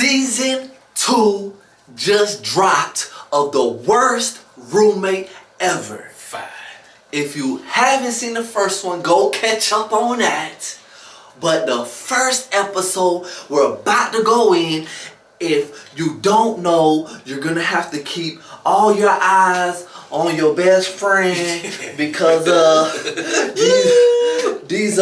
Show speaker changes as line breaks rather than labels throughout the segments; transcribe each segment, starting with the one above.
Season 2 just dropped of the worst roommate ever.
Fine.
If you haven't seen the first one, go catch up on that. But the first episode we're about to go in, if you don't know, you're gonna have to keep all your eyes on your best friend because these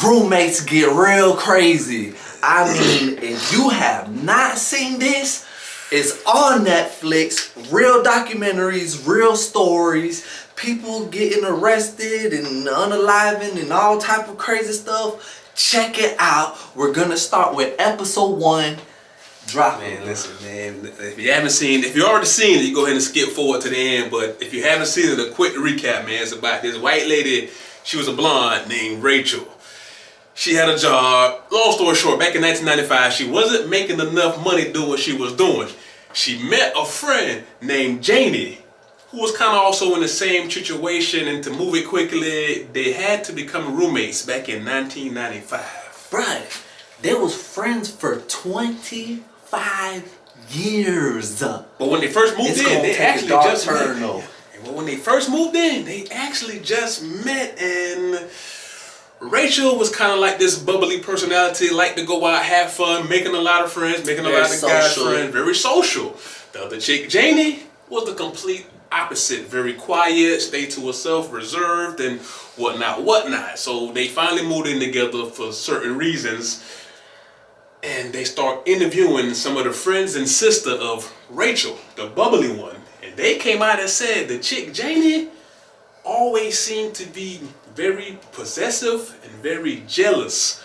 roommates get real crazy. I mean, if you have not seen this, it's on Netflix. Real documentaries, real stories, people getting arrested and unaliving and all type of crazy stuff. Check it out. We're gonna start with episode 1. Drop it.
Man, listen, man. If you already seen it, you go ahead and skip forward to the end. But if you haven't seen it, a quick recap, man. It's about this white lady. She was a blonde named Rachel. She had a job. Long story short, back in 1995, she wasn't making enough money doing what she was doing. She met a friend named Janie, who was kind of also in the same situation, and to move it quickly, they had to become roommates back in 1995.
Right. They was friends for 25 years.
But when they first moved in, they actually just met. Well, when they first moved in, they actually just met, and Rachel was kind of like this bubbly personality, liked to go out, have fun, making a lot of friends, making a lot of guys friends, very social. The other chick, Janie, was the complete opposite, very quiet, stayed to herself, reserved, and whatnot. So they finally moved in together for certain reasons, and they start interviewing some of the friends and sister of Rachel, the bubbly one, and they came out and said the chick Janie always seemed to be very possessive and very jealous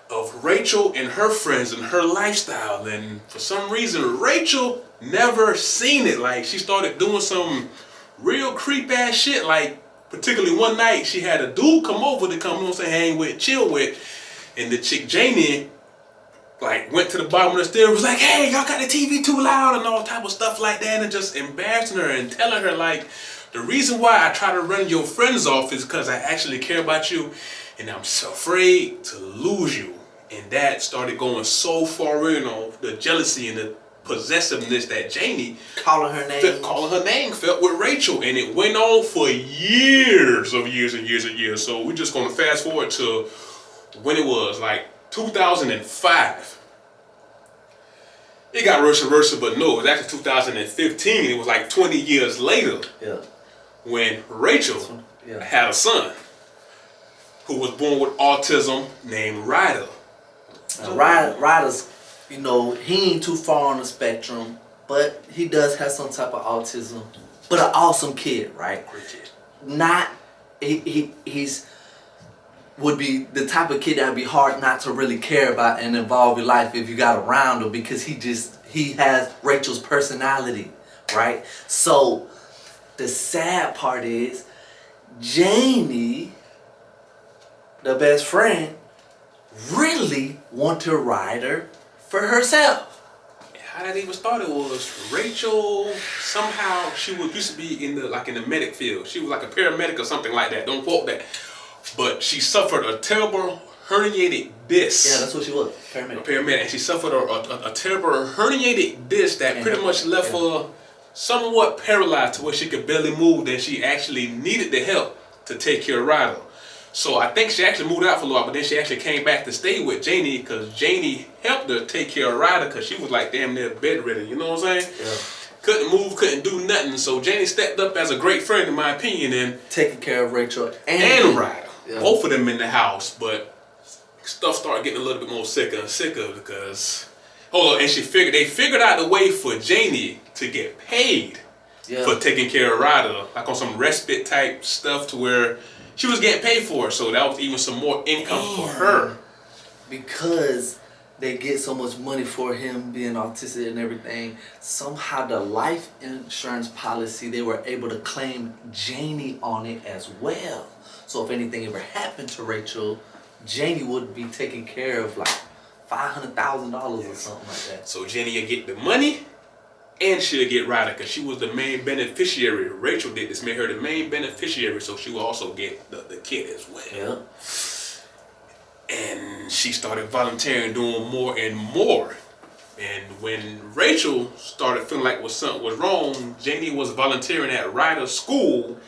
of Rachel and her friends and her lifestyle, and for some reason Rachel never seen it. Like, she started doing some real creep ass shit. Like, particularly one night she had a dude come over to hang with, chill with, and the chick Janie like went to the bottom of the stairs, was like, hey, y'all got the TV too loud and all type of stuff like that, and just embarrassing her and telling her like, the reason why I try to run your friends off is because I actually care about you and I'm so afraid to lose you. And that started going so far in on the jealousy and the possessiveness that Janie
calling her name
felt with Rachel, and it went on for years and years. So we're just gonna fast forward to when it was like 2005. It got worse and worse, but no, it was actually 2015. It was like 20 years later.
Yeah.
When Rachel had a son who was born with autism named Ryder.
Ryder's, he ain't too far on the spectrum, but he does have some type of autism. But an awesome kid, right?
Great kid.
He's would be the type of kid that'd be hard not to really care about and involve your life if you got around him, because he has Rachel's personality, right? So the sad part is Janie, the best friend, really wanted Ryder for herself.
How that even started was Rachel, somehow she used to be in the medic field. She was like a paramedic or something like that. Don't quote that. But she suffered a terrible herniated disc.
Yeah, that's what she was. Paramedic.
A paramedic. And she suffered a terrible herniated disc that pretty much left her somewhat paralyzed to where she could barely move. Then she actually needed the help to take care of Ryder. So I think she actually moved out for a while, but then she actually came back to stay with Janie because Janie helped her take care of Ryder because she was like damn near bedridden. You know what I'm saying?
Yeah.
Couldn't move, couldn't do nothing. So Janie stepped up as a great friend, in my opinion, and
taking care of Rachel
and Ryder. Yeah. Both of them in the house, but stuff started getting a little bit more sicker and sicker because and they figured out a way for Janie to get paid for taking care of Ryder, like on some respite type stuff, to where she was getting paid for it. So that was even some more income for her.
Because they get so much money for him being autistic and everything, somehow the life insurance policy, they were able to claim Janie on it as well. So if anything ever happened to Rachel, Janie would be taken care of like $500,000 or something like that.
So Janie would get the money and she'll get Ryder because she was the main beneficiary. Rachel did this, made her the main beneficiary, so she will also get the kid as well. Yeah. And she started volunteering, doing more and more. And when Rachel started feeling like something was wrong, Janie was volunteering at Ryder's school.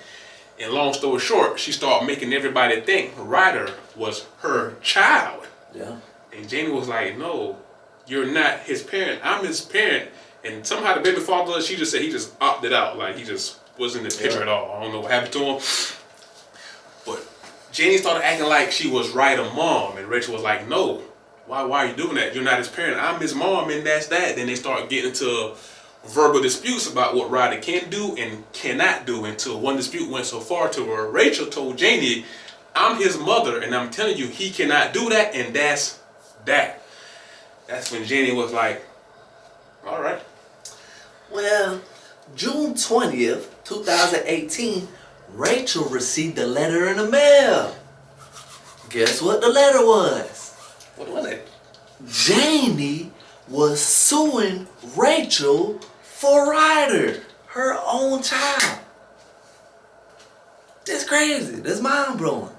And long story short, she started making everybody think Ryder was her child.
Yeah.
And Janie was like, no, you're not his parent. I'm his parent. And somehow the baby father, she just said he just opted out. Like, he just wasn't in the picture at all. I don't know what happened to him. But Janie started acting like she was Ryder's mom. And Rachel was like, no, why are you doing that? You're not his parent. I'm his mom, and that's that. Then they start getting into verbal disputes about what Ryder can do and cannot do, until one dispute went so far to where Rachel told Janie, I'm his mother, and I'm telling you he cannot do that, and that's that. That's when Janie was like, all right.
Well, June 20th, 2018, Rachel received a letter in the mail. Guess what the letter was?
What was it?
Janie was suing Rachel for Ryder, her own child. That's crazy. That's mind-blowing.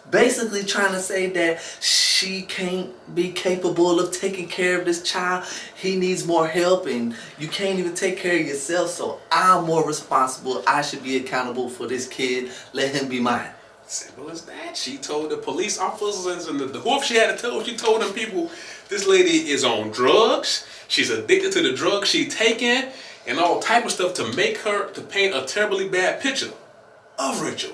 Basically trying to say that she can't be capable of taking care of this child. He needs more help, and you can't even take care of yourself, so I'm more responsible. I should be accountable for this kid. Let him be mine.
Simple as that. She told the police officers and the whoever she had to tell, she told them people, this lady is on drugs. She's addicted to the drugs she's taking and all type of stuff to paint a terribly bad picture of Rachel.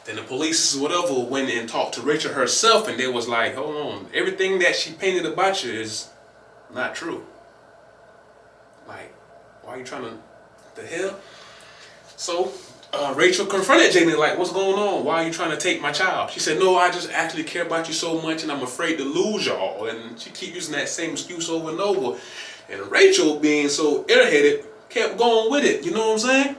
Then the police, whatever, went and talked to Rachel herself, and they was like, hold on, everything that she painted about you is not true. Like, why are you trying to, the hell? So, Rachel confronted Janie like, what's going on? Why are you trying to take my child? She said, no, I just actually care about you so much, and I'm afraid to lose y'all. And she keep using that same excuse over and over. And Rachel, being so airheaded, kept going with it. You know what I'm saying?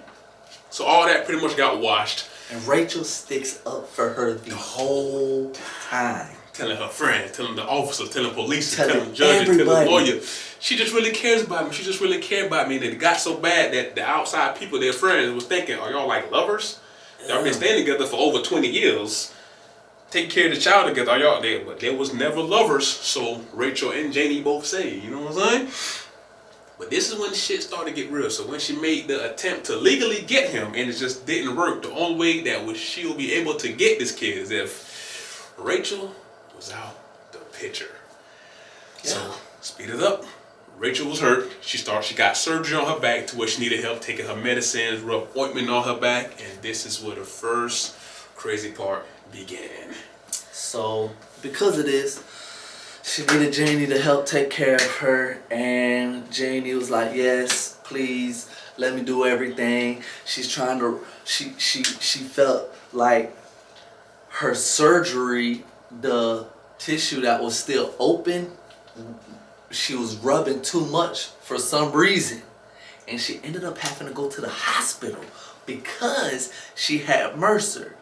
So all that pretty much got washed.
And Rachel sticks up for her the whole time.
Telling her friends, telling the officers, telling police,
telling
judges,
everybody.
telling lawyers. She just really cares about me. She just really cared about me. And it got so bad that the outside people, their friends, was thinking, are y'all like lovers? Y'all been staying together for over 20 years. Taking care of the child together. Are y'all there? But they was never lovers. So Rachel and Janie both say, you know what I'm saying? But this is when shit started to get real. So when she made the attempt to legally get him and it just didn't work, the only way that she'll be able to get this kid is if Rachel was out the picture. Yeah. So speed it up. Rachel was hurt. She got surgery on her back to where she needed help taking her medicines, rub ointment on her back, and this is where the first crazy part began.
So because of this, she needed Janie to help take care of her, and Janie was like, yes, please, let me do everything. She's trying to, she felt like her surgery, the tissue that was still open, she was rubbing too much for some reason. And she ended up having to go to the hospital because she had MRSA.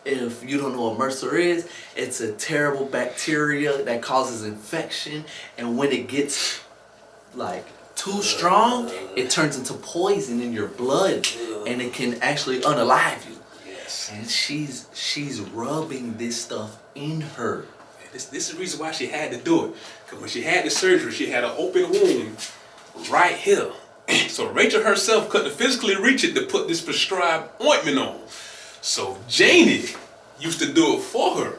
If you don't know what MRSA is, it's a terrible bacteria that causes infection, and when it gets like too strong, it turns into poison in your blood, and it can actually unalive you.
Yes.
And she's rubbing this stuff in her.
This is the reason why she had to do it. Because when she had the surgery, she had an open wound right here. So Rachel herself couldn't physically reach it to put this prescribed ointment on. So Janie used to do it for her.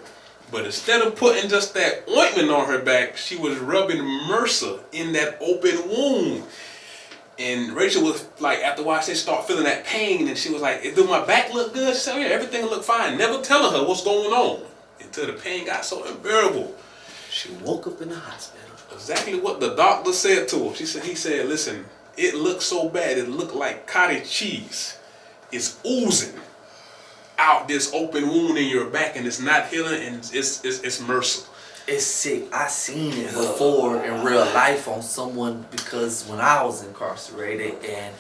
But instead of putting just that ointment on her back, she was rubbing MRSA in that open wound. And Rachel was like, after a while, she started feeling that pain, and she was like, do my back look good? She said, oh, yeah, everything looked fine. Never telling her what's going on until the pain got so unbearable.
She woke up in the hospital.
Exactly what the doctor said to her. He said, listen, it looked so bad, it looked like cottage cheese. It's oozing out this open wound in your back, and it's not healing, and it's MRSA.
It's sick. I seen it before in real life on someone, because when I was incarcerated, and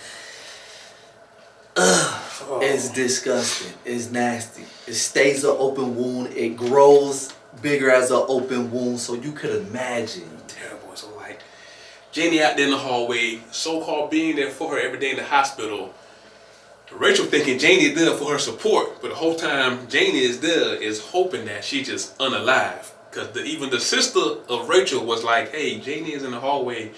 it's disgusting. It's nasty. It stays an open wound. It grows bigger as an open wound, so you could imagine.
Terrible. So like Janie out there in the hallway, so-called being there for her every day in the hospital. Rachel thinking Janie is there for her support, but the whole time Janie is there is hoping that she just unalive. Because even the sister of Rachel was like, hey, Janie is in the hallway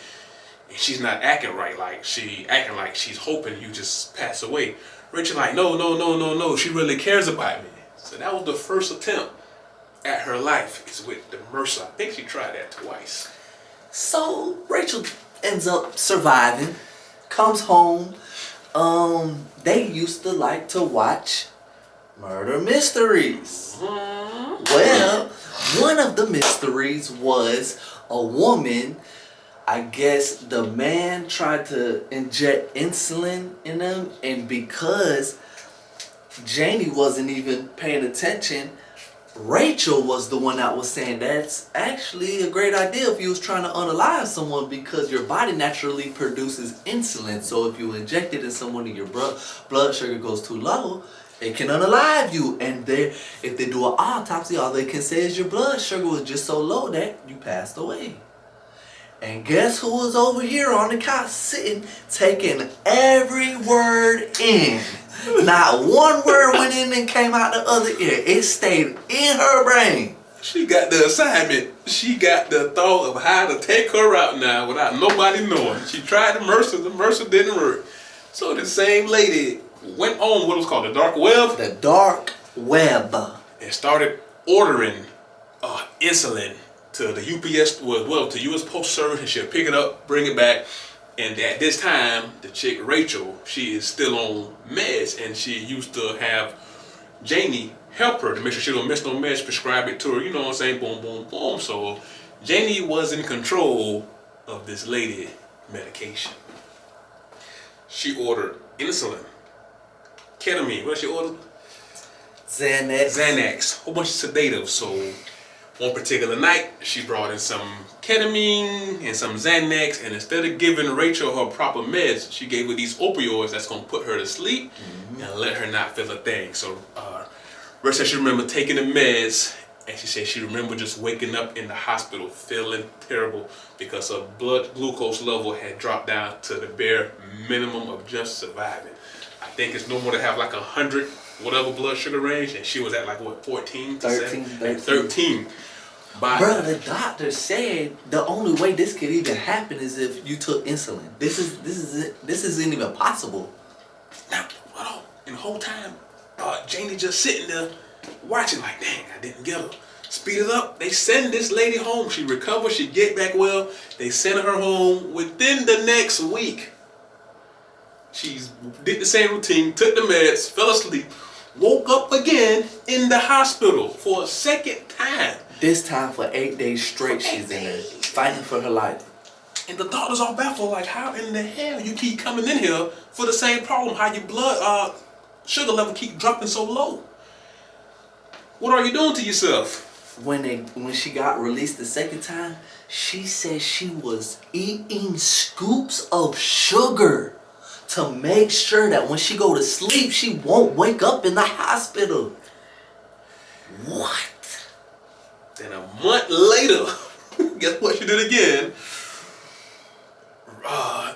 And she's not acting right. Like, she acting like she's hoping you just pass away. Rachel like, no. She really cares about me. So that was the first attempt at her life, is with the MRSA. I think she tried that twice.
So Rachel ends up surviving, comes home. They used to like to watch murder mysteries. Well, one of the mysteries was a woman. I guess the man tried to inject insulin in them, and because Janie wasn't even paying attention, Rachel was the one that was saying that's actually a great idea if you was trying to unalive someone, because your body naturally produces insulin. So if you inject it in someone and your blood sugar goes too low, it can unalive you. And if they do an autopsy, all they can say is your blood sugar was just so low that you passed away. And guess who was over here on the couch sitting, taking every word in? Not one word went in and came out the other ear. It stayed in her brain.
She got the assignment. She got the thought of how to take her out now without nobody knowing. She tried the MRSA didn't work. So the same lady went on what was called the dark web.
The dark web.
And started ordering insulin to the UPS, to US Post Service, and she'll pick it up, bring it back. And at this time, the chick Rachel, she is still on meds, and she used to have Janie help her to make sure she don't miss no meds, prescribe it to her, you know what I'm saying, boom, boom, boom. So Janie was in control of this lady medication. She ordered insulin, ketamine, what did she order? Xanax, a whole bunch of sedatives. So one particular night, she brought in some ketamine and some Xanax, and instead of giving Rachel her proper meds, she gave her these opioids that's going to put her to sleep and let her not feel a thing. So Rachel said she remembered taking the meds, and she said she remembered just waking up in the hospital feeling terrible because her blood glucose level had dropped down to the bare minimum of just surviving. I think it's normal to have like 100 whatever blood sugar range, and she was at like what, 14? 13.
Bro, the doctor said the only way this could even happen is if you took insulin. This isn't even possible.
Now, and the whole time, Janie just sitting there watching like, dang, I didn't get her. Speed it up. They send this lady home. She recovers. She get back well. They send her home within the next week. She did the same routine, took the meds, fell asleep, woke up again in the hospital for a second time.
This time for 8 days straight, she's in there fighting for her life.
And the doctors are baffled, like, how in the hell you keep coming in here for the same problem? How your blood sugar level keep dropping so low? What are you doing to yourself?
When she got released the second time, she said she was eating scoops of sugar to make sure that when she go to sleep, she won't wake up in the hospital. What?
Then a month later, guess what she did again?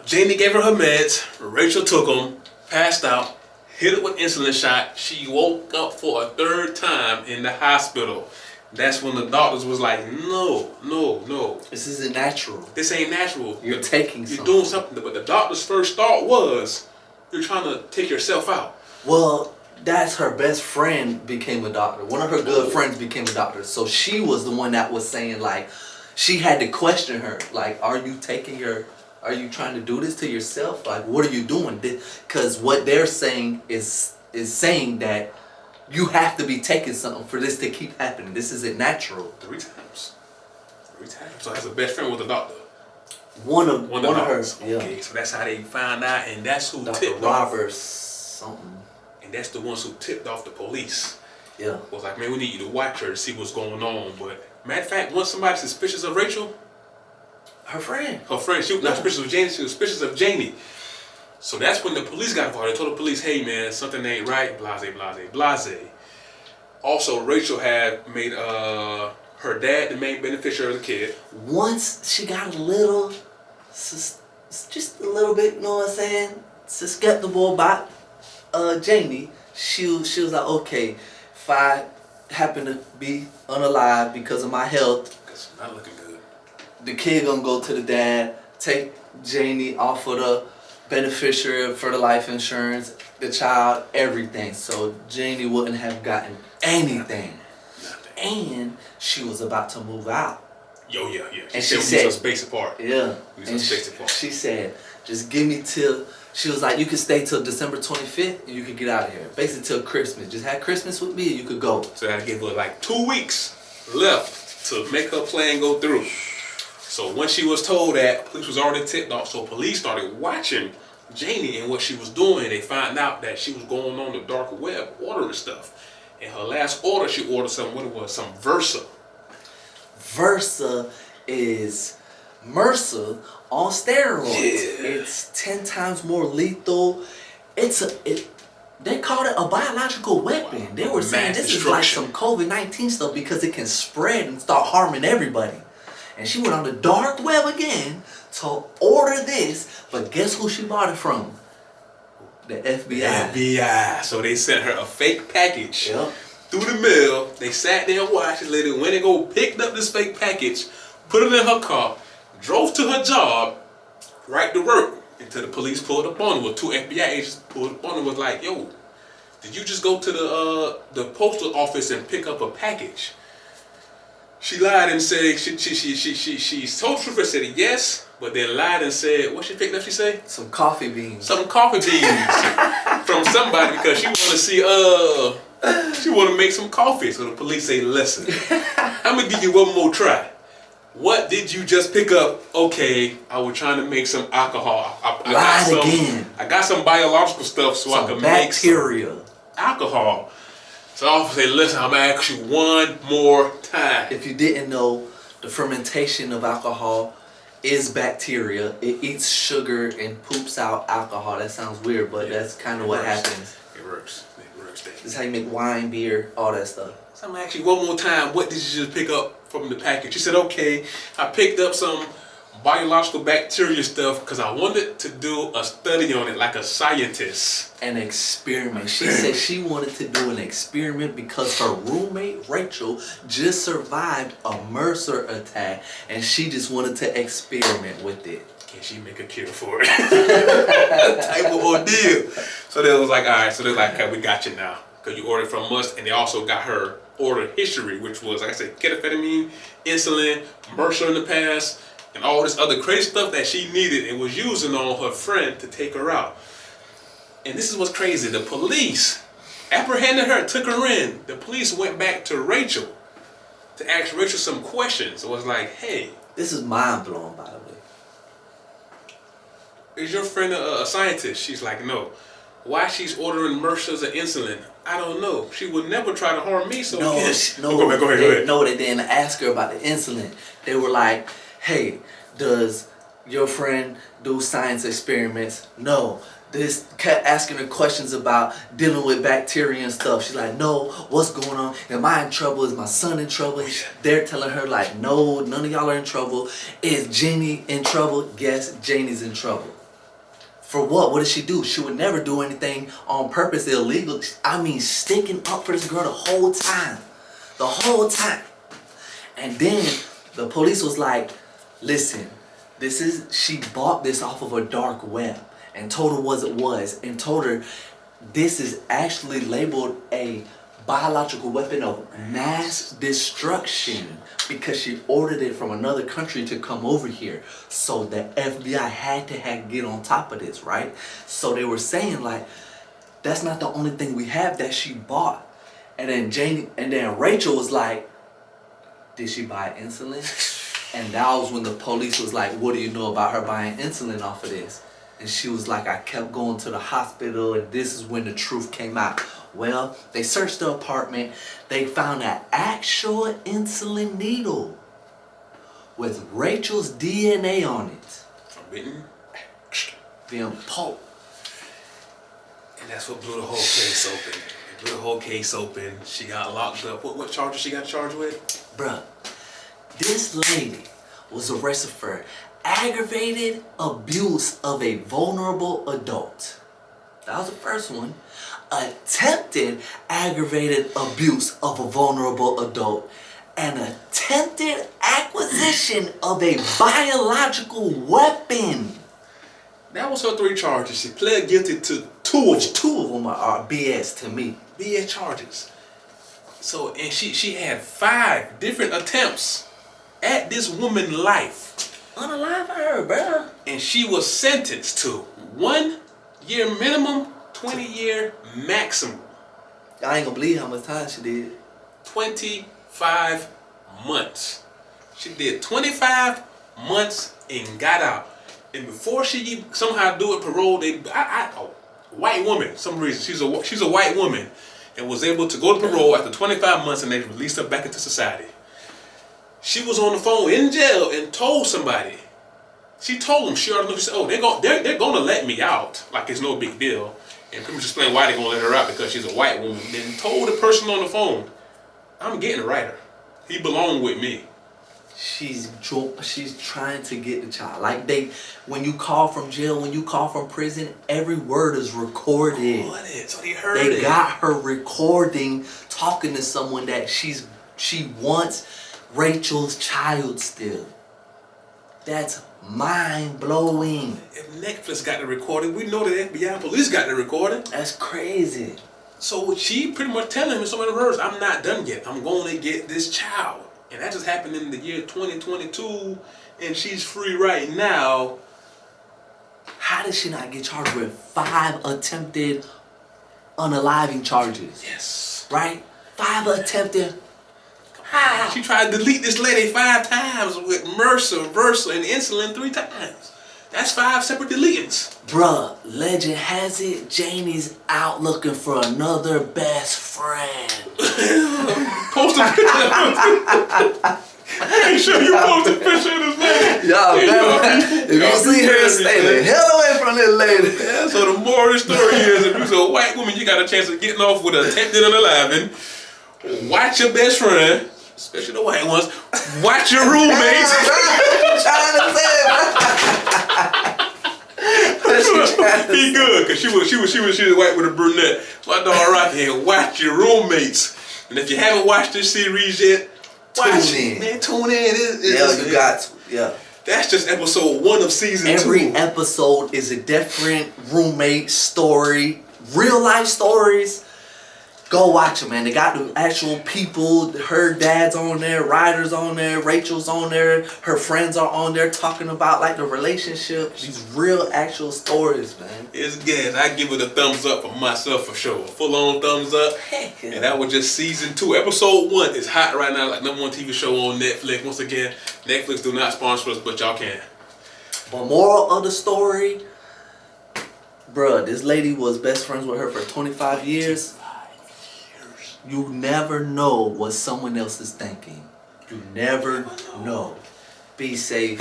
Janie gave her meds. Rachel took them, passed out, hit it with insulin shot. She woke up for a third time in the hospital. That's when the doctors was like, no.
This isn't natural.
This ain't natural.
You're taking something.
You're doing something. But the doctor's first thought was, you're trying to take yourself out.
Well, that's her best friend became a doctor. One of her good friends became a doctor. So she was the one that was saying, like, she had to question her. Like, are you trying to do this to yourself? Like, what are you doing? Because what they're saying is saying that you have to be taking something for this to keep happening. This isn't natural.
3 times. So as a best friend with a doctor.
One of hers.
Okay, so that's how they found out, and that's who
Dr.
tipped
Roberts something.
And that's the ones who tipped off the police.
Yeah.
Was like, man, we need you to watch her to see what's going on. But matter of fact, once somebody suspicious of Rachel,
her friend,
she was not suspicious of Janie. She was suspicious of Janie. So that's when the police got involved. They told the police, hey man, something ain't right, blase. Also, Rachel had made her dad the main beneficiary of the kid.
Once she got a little, just a little bit, you know what I'm saying, susceptible about Janie, she was like, okay, if I happen to be unalive because of my health,
because not looking good,
the kid gonna go to the dad, take Janie off of the beneficiary for the life insurance, the child, everything. So Janie wouldn't have gotten anything. And she was about to move out.
Yo, yeah.
And
she said we was space apart.
Yeah.
And
she said, just give me till, she was like, you could stay till December 25th and you could get out of here. Basically till Christmas. Just have Christmas with me and you could go.
So I had to give her like 2 weeks left to make her plan go through. So when she was told that, police was already tipped off. So police started watching Janie and what she was doing. They found out that she was going on the dark web ordering stuff. And her last order, she ordered some Versa.
Versa is MRSA on steroids.
Yeah.
It's 10 times more lethal. They called it a biological weapon. Wow. They were saying this is like some COVID-19 stuff because it can spread and start harming everybody. And she went on the dark web again to order this, but guess who she bought it from? The FBI.
FBI. So they sent her a fake package.
Yep.
Through the mail. They sat there and watched this lady. When they go picked up this fake package, put it in her car, drove to her job, right to work, until the police pulled up on her. 2 FBI agents pulled up on her, was like, yo, did you just go to the postal office and pick up a package? She lied and said she told the truth and said yes, but then lied and said what she picked up. She say
some coffee beans.
Some coffee beans from somebody because she want to see she want to make some coffee. So the police say, listen, I'm gonna give you one more try. What did you just pick up? Okay, I was trying to make some alcohol. I got some biological stuff so I can make some alcohol. So I say, listen, I'm gonna ask you one more time.
If you didn't know, the fermentation of alcohol is bacteria. It eats sugar and poops out alcohol. That sounds weird, but that's kind of what happens.
It works.
This is how you make wine, beer, all that stuff.
So I'm gonna ask you one more time, what did you just pick up from the package? She said, okay, I picked up some biological bacteria stuff because I wanted to do a study on it like a scientist.
An experiment. She said she wanted to do an experiment because her roommate Rachel just survived a MRSA attack and she just wanted to experiment with it.
Can she make a cure for it? Type of ordeal. So they was like, all right, so they're like, okay, we got you now. Because you ordered from us, and they also got her order history, which was, like I said, ketamine, insulin, MRSA in the past, and all this other crazy stuff that she needed and was using on her friend to take her out. And this is what's crazy. The police apprehended her, took her in. The police went back to Rachel to ask Rachel some questions. It was like, hey.
This is mind-blowing, by the way.
Is your friend a scientist? She's like, no. Why she's ordering MRSA's and insulin? I don't know. She would never try to harm me, so
go ahead. No, they didn't ask her about the insulin. They were like, hey, does your friend do science experiments? No. This kept asking her questions about dealing with bacteria and stuff. She's like, no, what's going on? Am I in trouble? Is my son in trouble? They're telling her like, no, none of y'all are in trouble. Is Janie in trouble? Yes, Janie's in trouble. For what? What did she do? She would never do anything on purpose illegal. I mean, sticking up for this girl the whole time. The whole time. And then the police was like, listen, she bought this off of a dark web and told her what it was and told her this is actually labeled a biological weapon of mass destruction because she ordered it from another country to come over here. So the FBI had to get on top of this, right? So they were saying like, that's not the only thing we have that she bought. And then Rachel was like, did she buy insulin? And that was when the police was like, what do you know about her buying insulin off of this? And she was like, I kept going to the hospital and this is when the truth came out. Well, they searched the apartment. They found an actual insulin needle with Rachel's DNA on it. Being pulped.
And that's what blew the whole case open. It blew the whole case open. She got locked up. What charges she got charged with?
Bruh, this lady was arrested for aggravated abuse of a vulnerable adult. That was the first one. Attempted aggravated abuse of a vulnerable adult. And attempted acquisition of a biological weapon.
That was her 3 charges. She pled guilty to 2 of them.
2 of them are BS to me.
BS charges. So, and she had 5 different attempts at this woman's life.
Unalive her, bruh.
And she was sentenced to 1 year minimum, 20-year maximum.
I ain't gonna believe how much time she did.
25 months. She did 25 months and got out. And before she somehow do it parole, a white woman, for some reason, she's a white woman, and was able to go to parole after 25 months, and they released her back into society. She was on the phone in jail and told somebody. She told them, she already knew, she said, oh, they're gonna let me out, like it's no big deal. And pretty much explained why they're gonna let her out, because she's a white woman. Then told the person on the phone, I'm getting a writer. He belonged with me.
She's trying to get the child. Like when you call from jail, when you call from prison, every word is recorded.
So they heard it.
They got her recording, talking to someone that she wants Rachel's child still. That's mind blowing.
If Netflix got the recording, we know the FBI police got the recording.
That's crazy.
So she pretty much telling him in so many words, I'm not done yet. I'm going to get this child. And that just happened in the year 2022, and she's free right now.
How did she not get charged with 5 attempted unaliving charges?
Yes.
Right? 5 attempted. How?
She tried to delete this lady 5 times with MRSA, Versa, and insulin 3 times. That's 5 separate deletings.
Bruh, legend has it, Janie's out looking for another best friend.
Post a picture. Make sure you post a picture of this lady.
Y'all, if you see her, stay the hell away from this lady.
Yeah, so the moral of the story is, if you're a white woman, you got a chance of getting off with attempted unaliving. Watch your best friend, especially the white ones. Watch your roommates.
Trying to say,
he good, cause she was white with a brunette. So I dog Rocky here. Watch your roommates, and if you haven't watched this series yet, watch it, man. Tune in.
You got to. Yeah.
That's just episode 1 of season 2.
Every episode is a different roommate story, real life stories. Go watch them, man. They got the actual people. Her dad's on there, Ryder's on there, Rachel's on there, her friends are on there talking about like the relationship. These real actual stories, man.
It's gas. I give it a thumbs up for myself for sure. A full-on thumbs up.
Heck yeah.
And that was just season 2. Episode 1 is hot right now, like #1 TV show on Netflix. Once again, Netflix do not sponsor us, but y'all can.
But moral of the story, bruh, this lady was best friends with her for 25 years. You never know what someone else is thinking. You never know. Be safe.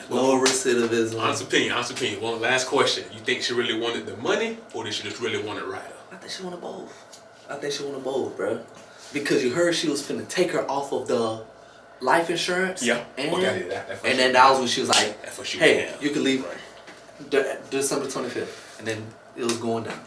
No recidivism.
Honest opinion. One last question. You think she really wanted the money, or did she just really want it right?
I think she wanted both. Bro. Because you heard she was finna take her off of the life insurance.
Yeah.
And then that was when she was like, hey, you can leave December 25th. And then it was going down.